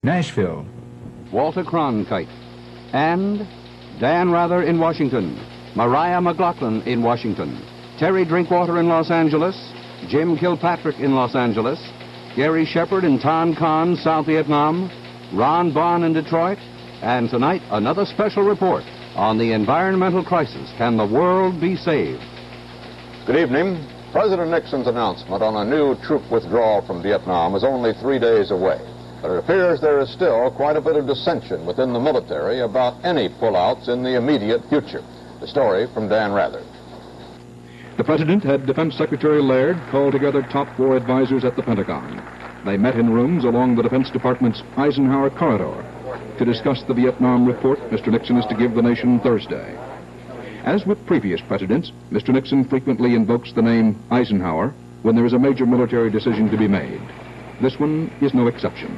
Nashville. Walter Cronkite. And Dan Rather in Washington. Mariah McLaughlin in Washington. Terry Drinkwater in Los Angeles. Jim Kilpatrick in Los Angeles. Gary Shepard in Tonkin, South Vietnam. Ron Bond in Detroit. And tonight, another special report on the environmental crisis. Can the world be saved? Good evening. President Nixon's announcement on a new troop withdrawal from Vietnam is only 3 days away. But it appears there is still quite a bit of dissension within the military about any pullouts in the immediate future. The story from Dan Rather. The President had Defense Secretary Laird call together top war advisors at the Pentagon. They met in rooms along the Defense Department's Eisenhower corridor to discuss the Vietnam report Mr. Nixon is to give the nation Thursday. As with previous presidents, Mr. Nixon frequently invokes the name Eisenhower when there is a major military decision to be made. This one is no exception.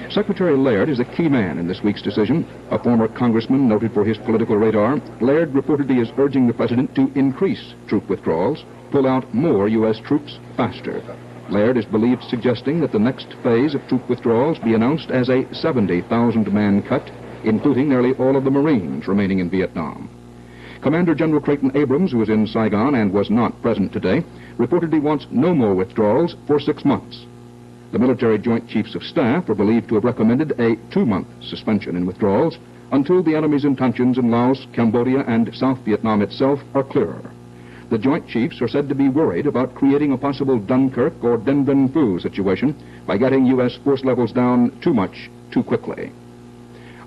Secretary Laird is a key man in this week's decision. A former congressman noted for his political radar, Laird reportedly is urging the president to increase troop withdrawals, pull out more U.S. troops faster. Laird is believed suggesting that the next phase of troop withdrawals be announced as a 70,000-man cut, including nearly all of the Marines remaining in Vietnam. Commander General Creighton Abrams, who is in Saigon and was not present today, reportedly wants no more withdrawals for 6 months. The military Joint Chiefs of Staff are believed to have recommended a 2-month suspension in withdrawals until the enemy's intentions in Laos, Cambodia, and South Vietnam itself are clearer. The Joint Chiefs are said to be worried about creating a possible Dunkirk or Dien Bien Phu situation by getting U.S. force levels down too much, too quickly.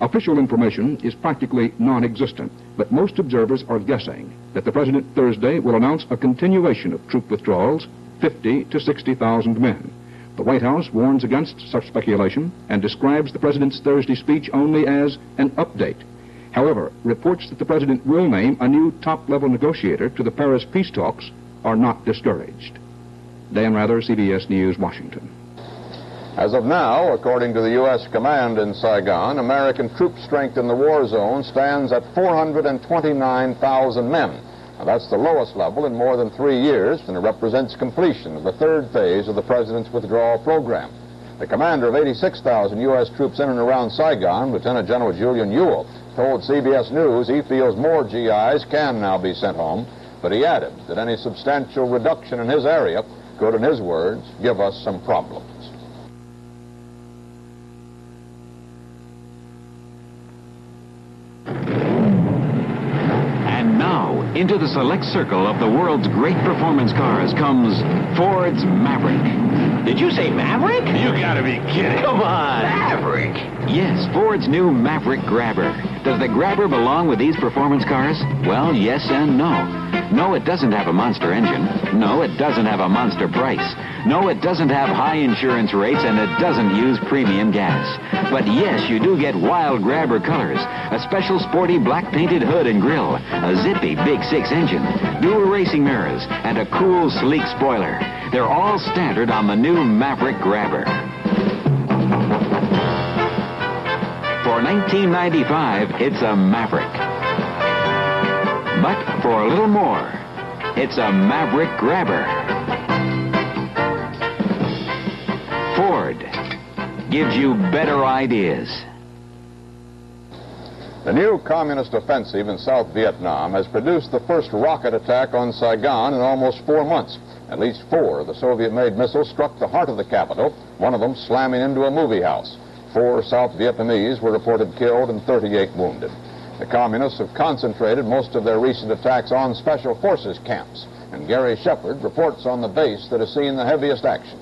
Official information is practically non-existent, but most observers are guessing that the President Thursday will announce a continuation of troop withdrawals, 50 to 60,000 men. The White House warns against such speculation and describes the President's Thursday speech only as an update. However, reports that the President will name a new top-level negotiator to the Paris peace talks are not discouraged. Dan Rather, CBS News, Washington. As of now, according to the U.S. command in Saigon, American troop strength in the war zone stands at 429,000 men. Now, that's the lowest level in more than 3 years, and it represents completion of the 3rd phase of the President's withdrawal program. The commander of 86,000 U.S. troops in and around Saigon, Lieutenant General Julian Ewell, told CBS News he feels more GIs can now be sent home, but he added that any substantial reduction in his area could, in his words, give us some problems. Into the select circle of the world's great performance cars comes Ford's Maverick. Did you say Maverick? You gotta be kidding. Come on. Maverick? Yes, Ford's new Maverick Grabber. Does the Grabber belong with these performance cars? Well, yes and no. No, it doesn't have a monster engine. No, it doesn't have a monster price. No, it doesn't have high insurance rates, and it doesn't use premium gas. But yes, you do get wild Grabber colors, a special sporty black painted hood and grille, a zippy big 6 engine, dual racing mirrors, and a cool sleek spoiler. They're all standard on the new Maverick Grabber. For $19.95, it's a Maverick. But for a little more, it's a Maverick Grabber. Ford gives you better ideas. The new communist offensive in South Vietnam has produced the first rocket attack on Saigon in almost 4 months. At least 4 of the Soviet-made missiles struck the heart of the capital, one of them slamming into a movie house. 4 South Vietnamese were reported killed and 38 wounded. The communists have concentrated most of their recent attacks on special forces camps, and Gary Shepard reports on the base that has seen the heaviest action.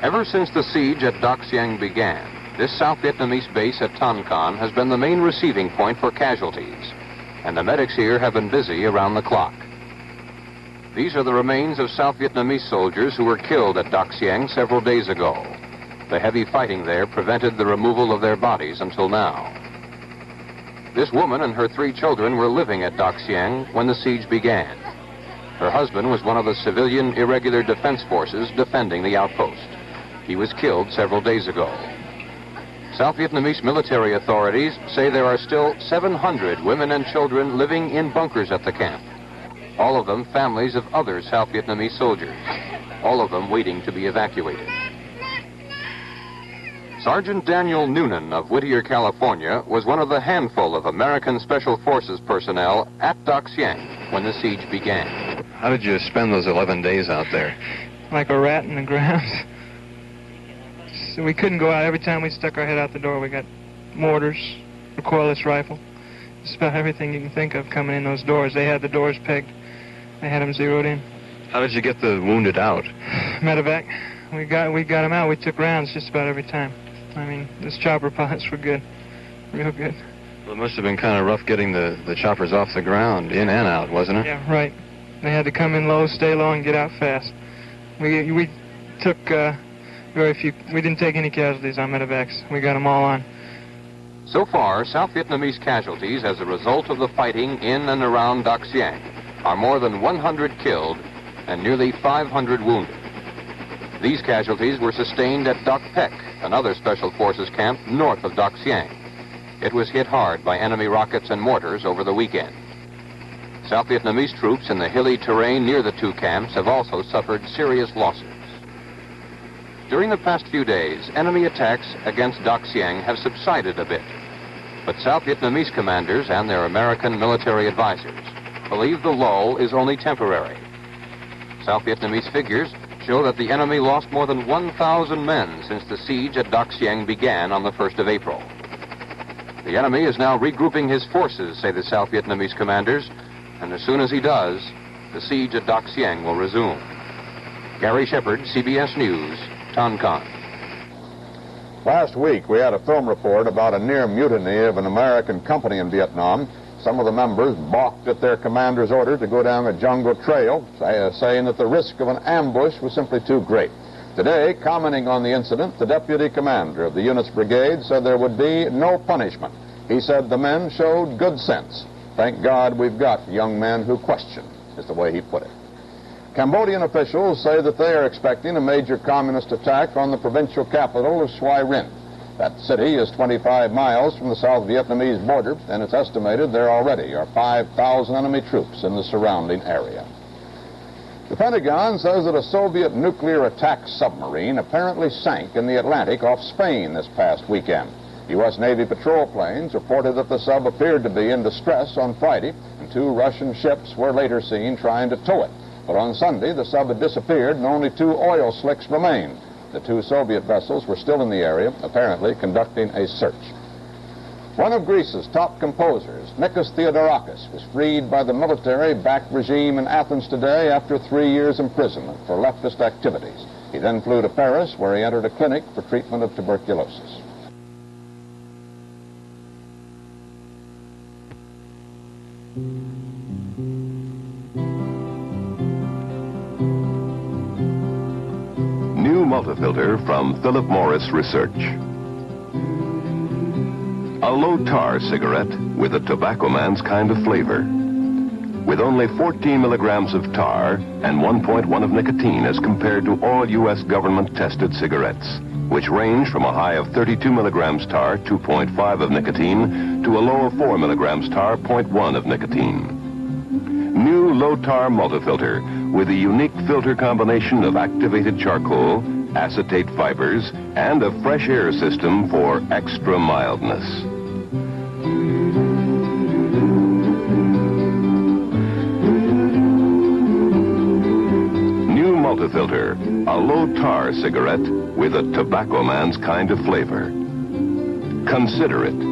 Ever since the siege at Dak Sieng began, this South Vietnamese base at Tonkin has been the main receiving point for casualties, and the medics here have been busy around the clock. These are the remains of South Vietnamese soldiers who were killed at Dak Sieng several days ago. The heavy fighting there prevented the removal of their bodies until now. This woman and her 3 children were living at Dak Sieng when the siege began. Her husband was one of the civilian irregular defense forces defending the outpost. He was killed several days ago. South Vietnamese military authorities say there are still 700 women and children living in bunkers at the camp. all of them families of other South Vietnamese soldiers, all of them waiting to be evacuated. Sergeant Daniel Noonan of Whittier, California, was one of the handful of American Special Forces personnel at Dak Siang when the siege began. How did you spend those 11 days out there? Like a rat in the ground. So we couldn't go out. Every time we stuck our head out the door, we got mortars, recoilless rifle. Just about everything you can think of coming in those doors. They had the doors pegged. They had them zeroed in. How did you get the wounded out? Medevac. We got them out. We took rounds just about every time. I mean, those chopper pilots were good. Real good. Well, it must have been kind of rough getting the choppers off the ground, in and out, wasn't it? Yeah, right. They had to come in low, stay low, and get out fast. We took very few. We didn't take any casualties on medevacs. We got them all on. So far, South Vietnamese casualties as a result of the fighting in and around Dak Siang are more than 100 killed and nearly 500 wounded. These casualties were sustained at Dak Pek, another Special Forces camp north of Dak Siang. It was hit hard by enemy rockets and mortars over the weekend. South Vietnamese troops in the hilly terrain near the two camps have also suffered serious losses. During the past few days, enemy attacks against Dak Siang have subsided a bit. But South Vietnamese commanders and their American military advisors believe the lull is only temporary. South Vietnamese figures show that the enemy lost more than 1,000 men since the siege at Dak Siang began on the 1st of April. The enemy is now regrouping his forces, say the South Vietnamese commanders, and as soon as he does, the siege at Dak Siang will resume. Gary Shepard, CBS News, Tonkin. Last week, we had a film report about a near mutiny of an American company in Vietnam. Some of the members balked at their commander's order to go down a jungle trail, saying that the risk of an ambush was simply too great. Today, commenting on the incident, the deputy commander of the unit's brigade said there would be no punishment. He said the men showed good sense. Thank God we've got young men who question, is the way he put it. Cambodian officials say that they are expecting a major communist attack on the provincial capital of Soi Rin. That city is 25 miles from the South Vietnamese border, and it's estimated there already are 5,000 enemy troops in the surrounding area. The Pentagon says that a Soviet nuclear attack submarine apparently sank in the Atlantic off Spain this past weekend. U.S. Navy patrol planes reported that the sub appeared to be in distress on Friday, and 2 Russian ships were later seen trying to tow it. But on Sunday, the sub had disappeared and only 2 oil slicks remained. The 2 Soviet vessels were still in the area, apparently conducting a search. One of Greece's top composers, Nikos Theodorakis, was freed by the military-backed regime in Athens today after 3 years imprisonment for leftist activities. He then flew to Paris, where he entered a clinic for treatment of tuberculosis. New multifilter from Philip Morris Research. A low-tar cigarette with a tobacco man's kind of flavor. With only 14 milligrams of tar and 1.1 of nicotine as compared to all U.S. government-tested cigarettes, which range from a high of 32 milligrams tar, 2.5 of nicotine, to a low of 4 milligrams tar, 0.1 of nicotine. New low-tar multifilter with a unique filter combination of activated charcoal, acetate fibers, and a fresh air system for extra mildness. New multifilter, a low-tar cigarette with a tobacco man's kind of flavor. Consider it.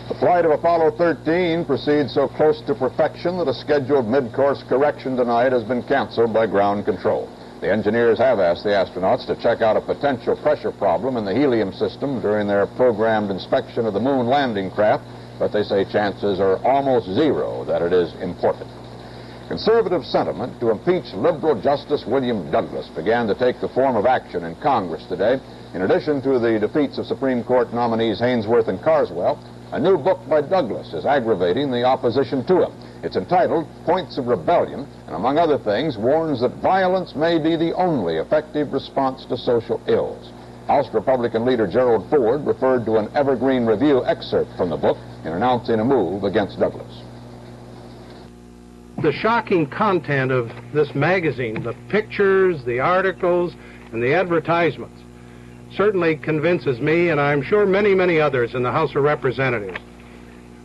The flight of Apollo 13 proceeds so close to perfection that a scheduled mid-course correction tonight has been canceled by ground control. The engineers have asked the astronauts to check out a potential pressure problem in the helium system during their programmed inspection of the moon landing craft, but they say chances are almost zero that it is important. Conservative sentiment to impeach liberal Justice William Douglas began to take the form of action in Congress today. In addition to the defeats of Supreme Court nominees Haynesworth and Carswell, a new book by Douglas is aggravating the opposition to him. It's entitled Points of Rebellion, and among other things, warns that violence may be the only effective response to social ills. House Republican leader Gerald Ford referred to an Evergreen Review excerpt from the book in announcing a move against Douglas. The shocking content of this magazine, the pictures, the articles, and the advertisements, certainly convinces me, and I'm sure many, many others in the House of Representatives,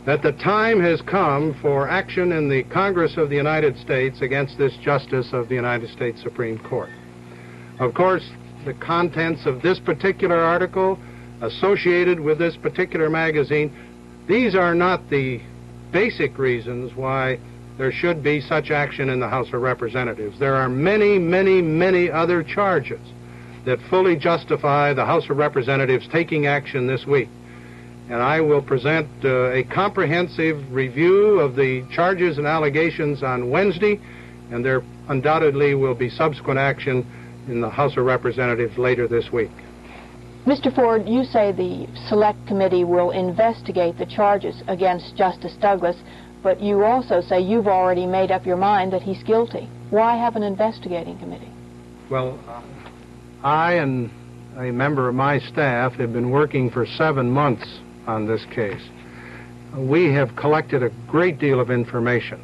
that the time has come for action in the Congress of the United States against this Justice of the United States Supreme Court. Of course, the contents of this particular article associated with this particular magazine, these are not the basic reasons why there should be such action in the House of Representatives. There are many, many, many other charges that fully justify the House of Representatives taking action this week. And I will present a comprehensive review of the charges and allegations on Wednesday, and there undoubtedly will be subsequent action in the House of Representatives later this week. Mr. Ford, you say the Select Committee will investigate the charges against Justice Douglas, but you also say you've already made up your mind that he's guilty. Why have an investigating committee? Well, I and a member of my staff have been working for 7 months on this case. We have collected a great deal of information.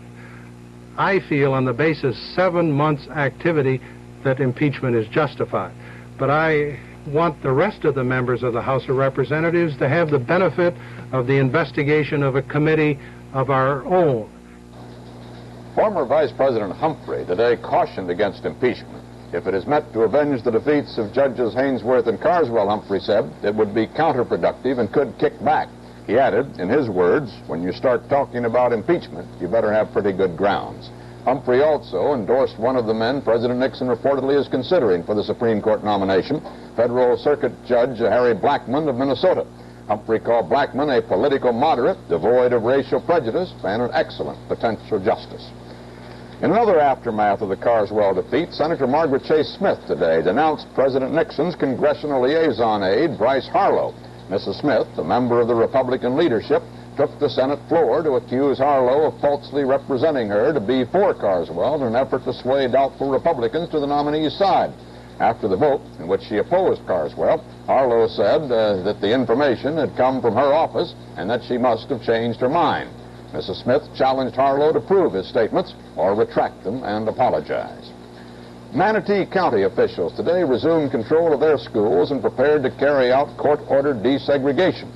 I feel on the basis 7 months' activity that impeachment is justified. But I want the rest of the members of the House of Representatives to have the benefit of the investigation of a committee of our own. Former Vice President Humphrey today cautioned against impeachment. If it is meant to avenge the defeats of Judges Hainsworth and Carswell, Humphrey said, it would be counterproductive and could kick back. He added, in his words, when you start talking about impeachment, you better have pretty good grounds. Humphrey also endorsed one of the men President Nixon reportedly is considering for the Supreme Court nomination, Federal Circuit Judge Harry Blackmun of Minnesota. Humphrey called Blackmun a political moderate, devoid of racial prejudice, and an excellent potential justice. In another aftermath of the Carswell defeat, Senator Margaret Chase Smith today denounced President Nixon's congressional liaison aide, Bryce Harlow. Mrs. Smith, a member of the Republican leadership, took the Senate floor to accuse Harlow of falsely representing her to be for Carswell in an effort to sway doubtful Republicans to the nominee's side. After the vote, in which she opposed Carswell, Harlow said that the information had come from her office and that she must have changed her mind. Mrs. Smith challenged Harlow to prove his statements or retract them and apologize. Manatee County officials today resumed control of their schools and prepared to carry out court-ordered desegregation.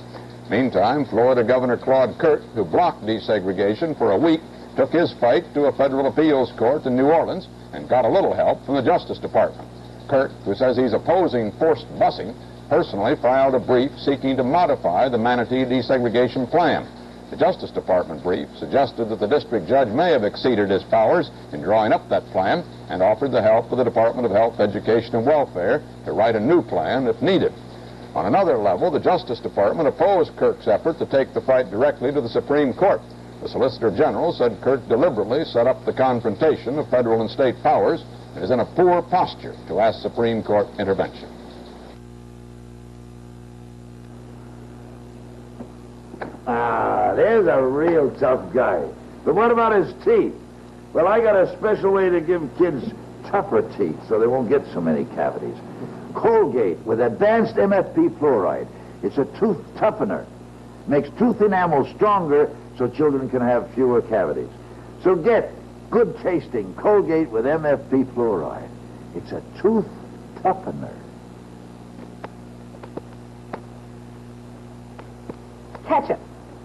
Meantime, Florida Governor Claude Kirk, who blocked desegregation for a week, took his fight to a federal appeals court in New Orleans and got a little help from the Justice Department. Kirk, who says he's opposing forced busing, personally filed a brief seeking to modify the Manatee desegregation plan. The Justice Department brief suggested that the district judge may have exceeded his powers in drawing up that plan and offered the help of the Department of Health, Education, and Welfare to write a new plan if needed. On another level, the Justice Department opposed Kirk's effort to take the fight directly to the Supreme Court. The Solicitor General said Kirk deliberately set up the confrontation of federal and state powers and is in a poor posture to ask Supreme Court intervention. Ah, there's a real tough guy. But what about his teeth? Well, I got a special way to give kids tougher teeth so they won't get so many cavities. Colgate with advanced MFP fluoride. It's a tooth toughener. Makes tooth enamel stronger so children can have fewer cavities. So get good tasting Colgate with MFP fluoride. It's a tooth toughener. Ketchup.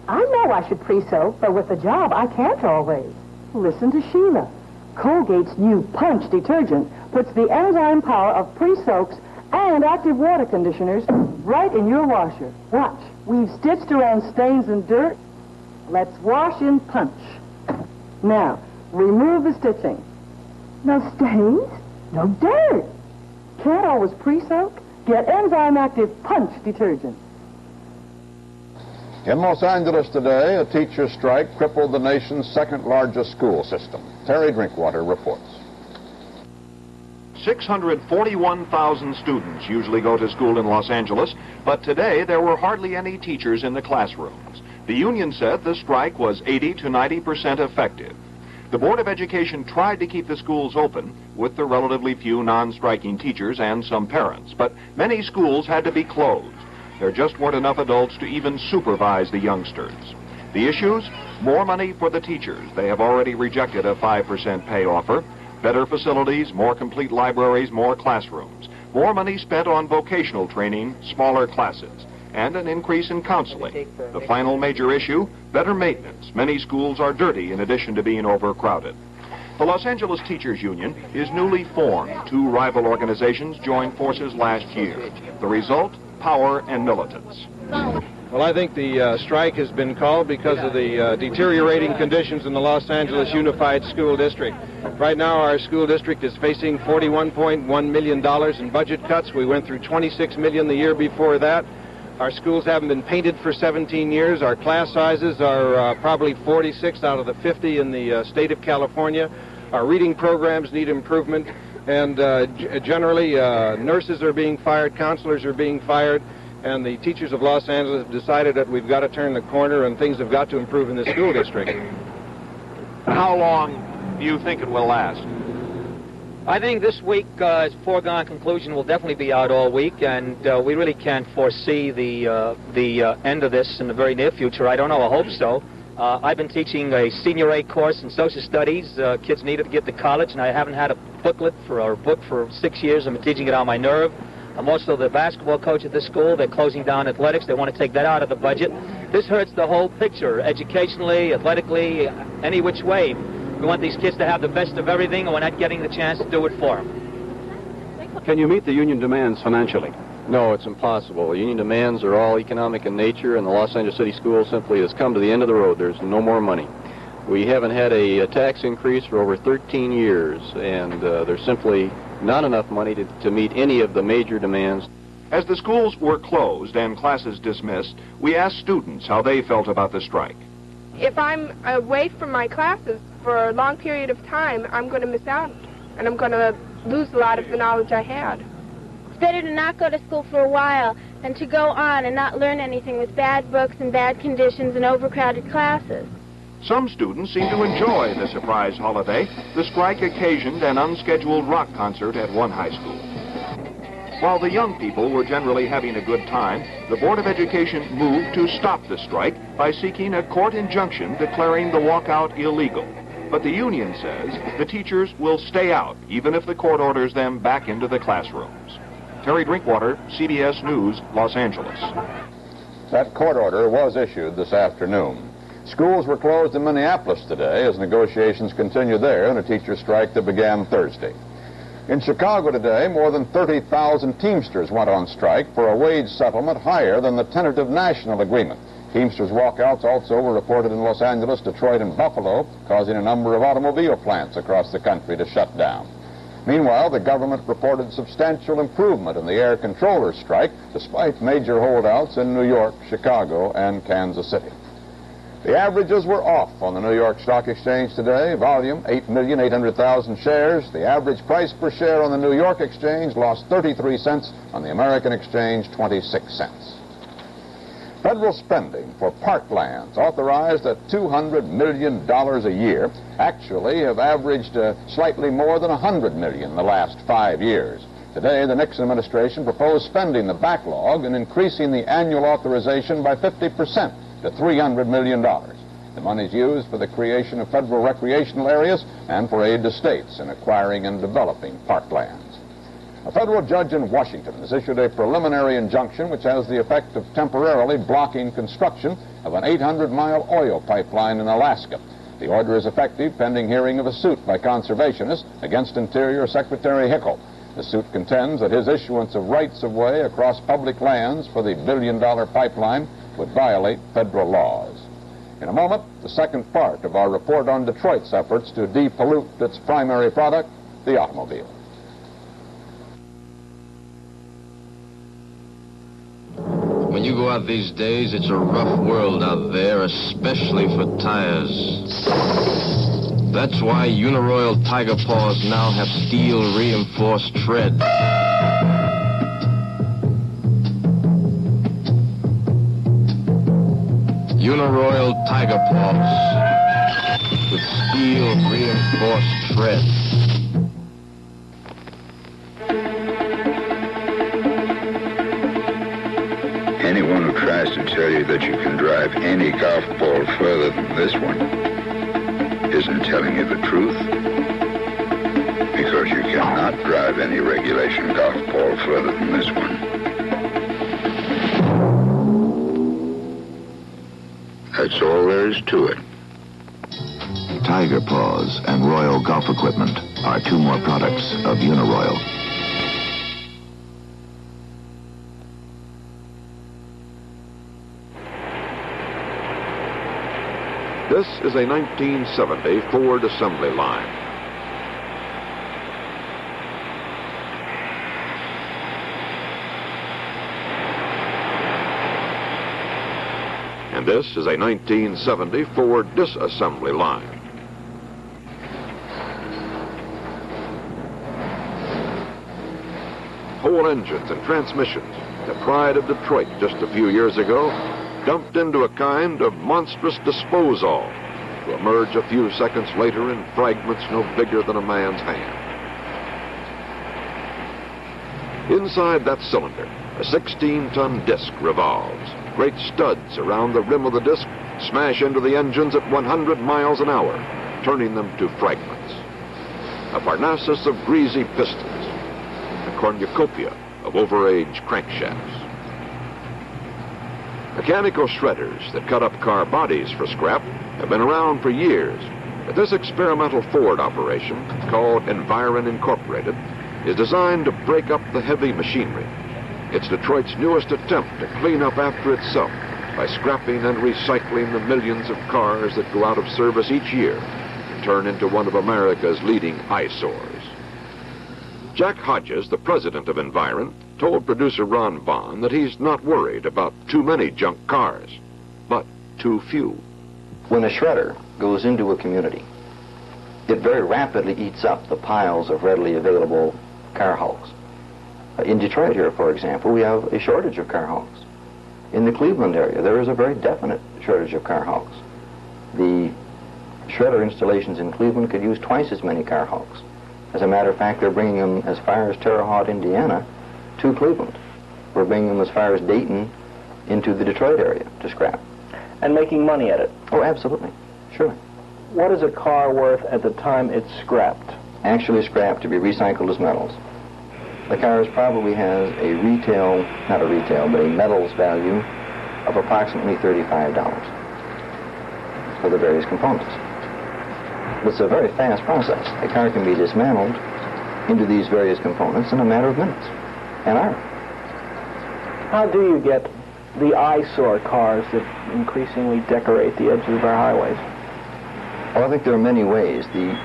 I know I should pre-soak, but with the job, I can't always. Listen to Sheila. Colgate's new Punch detergent puts the enzyme power of pre-soaks and active water conditioners right in your washer. Watch. We've stitched around stains and dirt. Let's wash in Punch. Now, remove the stitching. No stains, no dirt. Can't always pre-soak? Get enzyme active Punch detergent. In Los Angeles today, a teacher strike crippled the nation's second-largest school system. Terry Drinkwater reports. 641,000 students usually go to school in Los Angeles, but today there were hardly any teachers in the classrooms. The union said the strike was 80 to 90% effective. The Board of Education tried to keep the schools open with the relatively few non-striking teachers and some parents, but many schools had to be closed. There just weren't enough adults to even supervise the youngsters. The issues? More money for the teachers. They have already rejected a 5% pay offer. Better facilities, more complete libraries, more classrooms. More money spent on vocational training, smaller classes, and an increase in counseling. The final major issue, better maintenance. Many schools are dirty in addition to being overcrowded. The Los Angeles Teachers Union is newly formed. Two rival organizations joined forces last year. The result, power and militants. Well, I think the strike has been called because of the deteriorating conditions in the Los Angeles Unified School District. Right now, our school district is facing $41.1 million in budget cuts. We went through $26 million the year before that. Our schools haven't been painted for 17 years. Our class sizes are probably 46 out of the 50 in the state of California. Our reading programs need improvement. And generally, nurses are being fired, counselors are being fired. And the teachers of Los Angeles have decided that we've got to turn the corner and things have got to improve in the school district. How long do you think it will last? I think this week, as foregone conclusion, will definitely be out all week, and we really can't foresee the end of this in the very near future. I don't know. I hope so. I've been teaching a Senior A course in social studies. Kids need it to get to college, and I haven't had a book for 6 years. I've been teaching it on my nerve. I'm also the basketball coach at this school. They're closing down athletics. They want to take that out of the budget. This hurts the whole picture, educationally, athletically, any which way. We want these kids to have the best of everything, and we're not getting the chance to do it for them. Can you meet the union demands financially? No, it's impossible. The union demands are all economic in nature, and the Los Angeles City School simply has come to the end of the road. There's no more money. We haven't had a tax increase for over 13 years, and there's simply not enough money to meet any of the major demands. As the schools were closed and classes dismissed, we asked students how they felt about the strike. If I'm away from my classes for a long period of time, I'm going to miss out, and I'm going to lose a lot of the knowledge I had. It's better to not go to school for a while than to go on and not learn anything with bad books and bad conditions and overcrowded classes. Some students seem to enjoy the surprise holiday. The strike occasioned an unscheduled rock concert at one high school. While the young people were generally having a good time, the Board of Education moved to stop the strike by seeking a court injunction declaring the walkout illegal. But the union says the teachers will stay out, even if the court orders them back into the classrooms. Terry Drinkwater, CBS News, Los Angeles. That court order was issued this afternoon. Schools were closed in Minneapolis today as negotiations continue there in a teacher strike that began Thursday. In Chicago today, more than 30,000 Teamsters went on strike for a wage settlement higher than the tentative national agreement. Teamsters walkouts also were reported in Los Angeles, Detroit, and Buffalo, causing a number of automobile plants across the country to shut down. Meanwhile, the government reported substantial improvement in the air controllers strike, despite major holdouts in New York, Chicago, and Kansas City. The averages were off on the New York Stock Exchange today. Volume, 8,800,000 shares. The average price per share on the New York Exchange lost 33 cents. On the American Exchange, 26 cents. Federal spending for parklands authorized at $200 million a year actually have averaged slightly more than $100 million the last 5 years. Today, the Nixon administration proposed spending the backlog and increasing the annual authorization by 50%. To $300 million. The money is used for the creation of federal recreational areas and for aid to states in acquiring and developing parklands. A federal judge in Washington has issued a preliminary injunction which has the effect of temporarily blocking construction of an 800-mile oil pipeline in Alaska. The order is effective pending hearing of a suit by conservationists against Interior Secretary Hickel. The suit contends that his issuance of rights-of-way across public lands for the billion-dollar pipeline would violate federal laws. In a moment, the second part of our report on Detroit's efforts to depollute its primary product, the automobile. When you go out these days, it's a rough world out there, especially for tires. That's why Uniroyal Tiger Paws now have steel-reinforced tread. Uniroyal Tiger Paws with steel-reinforced tread. Anyone who tries to tell you that you can drive any golf ball further than this one isn't telling you the truth. Because you cannot drive any regulation golf ball further than this one. That's all there is to it. Tiger Paws and Royal Golf Equipment are two more products of Uniroyal. This is a 1970 Ford assembly line. And this is a 1970 Ford disassembly line. Whole engines and transmissions, the pride of Detroit just a few years ago, dumped into a kind of monstrous disposal to emerge a few seconds later in fragments no bigger than a man's hand. Inside that cylinder, a 16-ton disc revolves. Great studs around the rim of the disc smash into the engines at 100 miles an hour, turning them to fragments. A Parnassus of greasy pistons, a cornucopia of overaged crankshafts. Mechanical shredders that cut up car bodies for scrap have been around for years, but this experimental Ford operation, called Environ Incorporated, is designed to break up the heavy machinery. It's Detroit's newest attempt to clean up after itself by scrapping and recycling the millions of cars that go out of service each year and turn into one of America's leading eyesores. Jack Hodges, the president of Environ, told producer Ron Vaughn that he's not worried about too many junk cars, but too few. When a shredder goes into a community, it very rapidly eats up the piles of readily available car hulks. In Detroit here, for example, we have a shortage of car hulks. In the Cleveland area, there is a very definite shortage of car hulks. The shredder installations in Cleveland could use twice as many car hulks. As a matter of fact, they're bringing them as far as Terre Haute, Indiana, to Cleveland. We're bringing them as far as Dayton into the Detroit area to scrap. And making money at it? Oh, absolutely. Sure. What is a car worth at the time it's scrapped? Actually scrapped to be recycled as metals. The car probably has a retail, not a retail, but a metals value of approximately $35 for the various components. It's a very fast process. A car can be dismantled into these various components in a matter of minutes, an hour. How do you get the eyesore cars that increasingly decorate the edges of our highways? Well, I think there are many ways.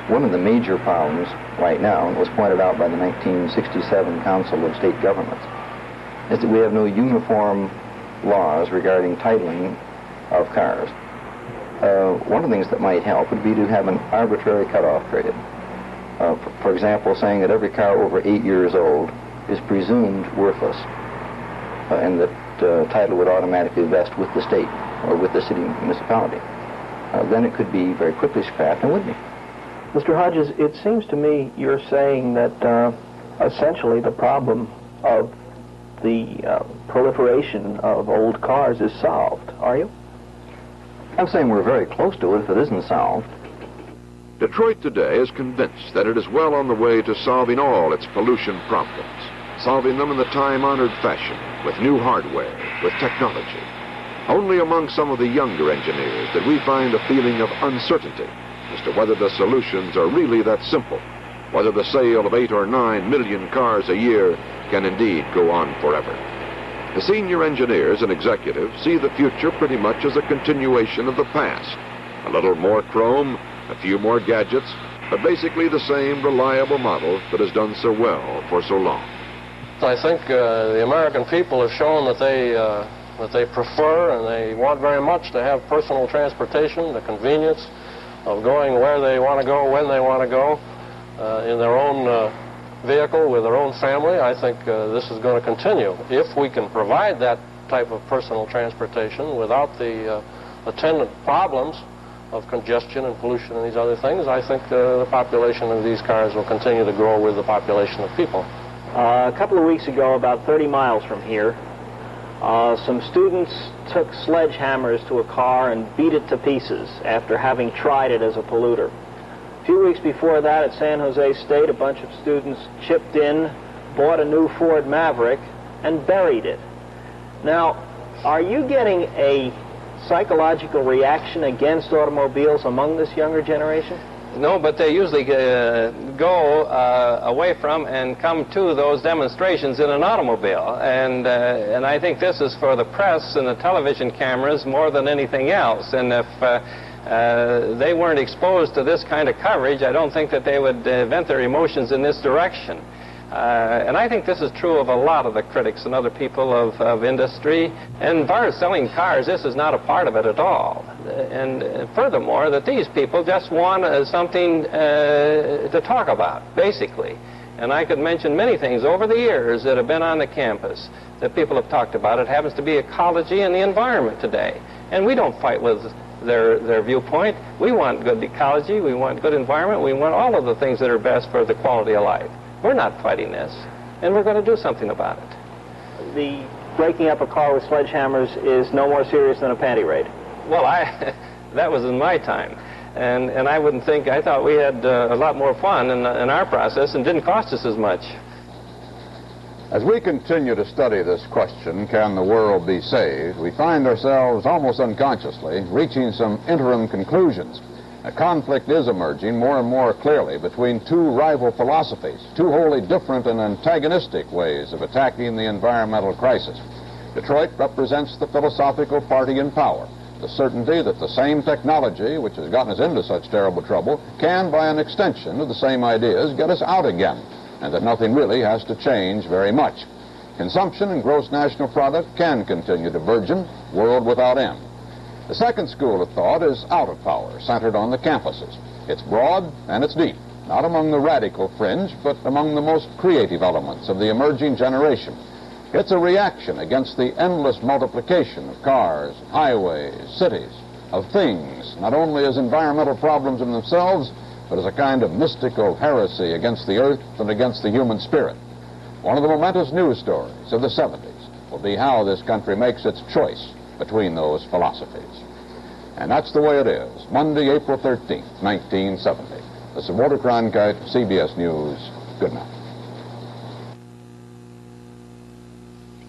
One of the major problems right now, and it was pointed out by the 1967 Council of State Governments, is that we have no uniform laws regarding titling of cars. One of the things that might help would be to have an arbitrary cutoff period. For example, saying that every car over 8 years old is presumed worthless, and that title would automatically vest with the state or with the city municipality. Then it could be very quickly scrapped and would be. Mr. Hodges, it seems to me you're saying that essentially the problem of the proliferation of old cars is solved, are you? I'm saying we're very close to it if it isn't solved. Detroit today is convinced that it is well on the way to solving all its pollution problems, solving them in the time-honored fashion, with new hardware, with technology. Only among some of the younger engineers did we find a feeling of uncertainty as to whether the solutions are really that simple, whether the sale of 8 or 9 million cars a year can indeed go on forever. The senior engineers and executives see the future pretty much as a continuation of the past. A little more chrome, a few more gadgets, but basically the same reliable model that has done so well for so long. I think the American people have shown that they prefer and they want very much to have personal transportation, the convenience of going where they want to go, when they want to go, in their own vehicle with their own family. I think this is going to continue. If we can provide that type of personal transportation without the attendant problems of congestion and pollution and these other things, I think the population of these cars will continue to grow with the population of people. A couple of weeks ago, about 30 miles from here, Some students took sledgehammers to a car and beat it to pieces after having tried it as a polluter. A few weeks before that at San Jose State, a bunch of students chipped in, bought a new Ford Maverick, and buried it. Now, are you getting a psychological reaction against automobiles among this younger generation? No, but they usually go away from and come to those demonstrations in an automobile. And I think this is for the press and the television cameras more than anything else. And if they weren't exposed to this kind of coverage, I don't think that they would vent their emotions in this direction. And I think this is true of a lot of the critics and other people of industry. And as far as selling cars, this is not a part of it at all. And furthermore, that these people just want something to talk about, basically. And I could mention many things over the years that have been on the campus that people have talked about. It happens to be ecology and the environment today. And we don't fight with their viewpoint. We want good ecology, we want good environment, we want all of the things that are best for the quality of life. We're not fighting this, and we're going to do something about it. The breaking up a car with sledgehammers is no more serious than a panty raid. Well, that was in my time, and I wouldn't think, I thought we had a lot more fun in our process and didn't cost us as much. As we continue to study this question, can the world be saved, we find ourselves almost unconsciously reaching some interim conclusions. A conflict is emerging more and more clearly between two rival philosophies, two wholly different and antagonistic ways of attacking the environmental crisis. Detroit represents the philosophical party in power, the certainty that the same technology which has gotten us into such terrible trouble can, by an extension of the same ideas, get us out again, and that nothing really has to change very much. Consumption and gross national product can continue to burgeon, world without end. The second school of thought is out of power, centered on the campuses. It's broad and it's deep, not among the radical fringe, but among the most creative elements of the emerging generation. It's a reaction against the endless multiplication of cars, highways, cities, of things, not only as environmental problems in themselves, but as a kind of mystical heresy against the earth and against the human spirit. One of the momentous news stories of the 70s will be how this country makes its choice between those philosophies. And that's the way it is. Monday, April 13th, 1970. This is Walter Cronkite, CBS News. Good night.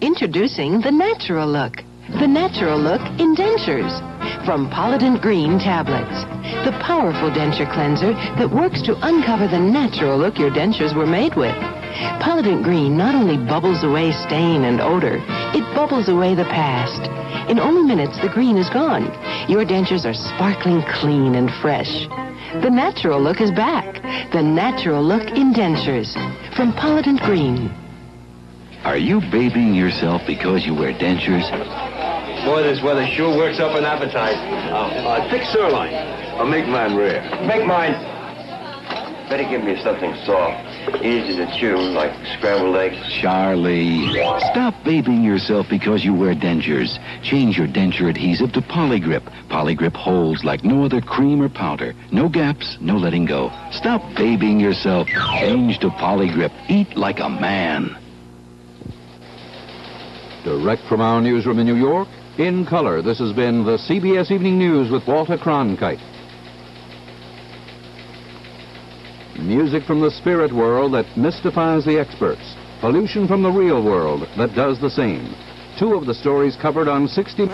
Introducing the Natural Look. The Natural Look Indentures from Polident Green Tablets. The powerful denture cleanser that works to uncover the natural look your dentures were made with. Polident Green not only bubbles away stain and odor, it bubbles away the past. In only minutes, the green is gone. Your dentures are sparkling clean and fresh. The Natural Look is back. The Natural Look Indentures from Polident Green. Are you babying yourself because you wear dentures? Boy, this weather sure works up an appetite. Thick sirloin. I'll make mine rare. Make mine. Better give me something soft, easy to chew, like scrambled eggs. Charlie, stop babying yourself because you wear dentures. Change your denture adhesive to Polygrip. Polygrip holds like no other cream or powder. No gaps, no letting go. Stop babying yourself. Change to Polygrip. Eat like a man. Direct from our newsroom in New York, in color, this has been the CBS Evening News with Walter Cronkite. Music from the spirit world that mystifies the experts. Pollution from the real world that does the same. Two of the stories covered on 60...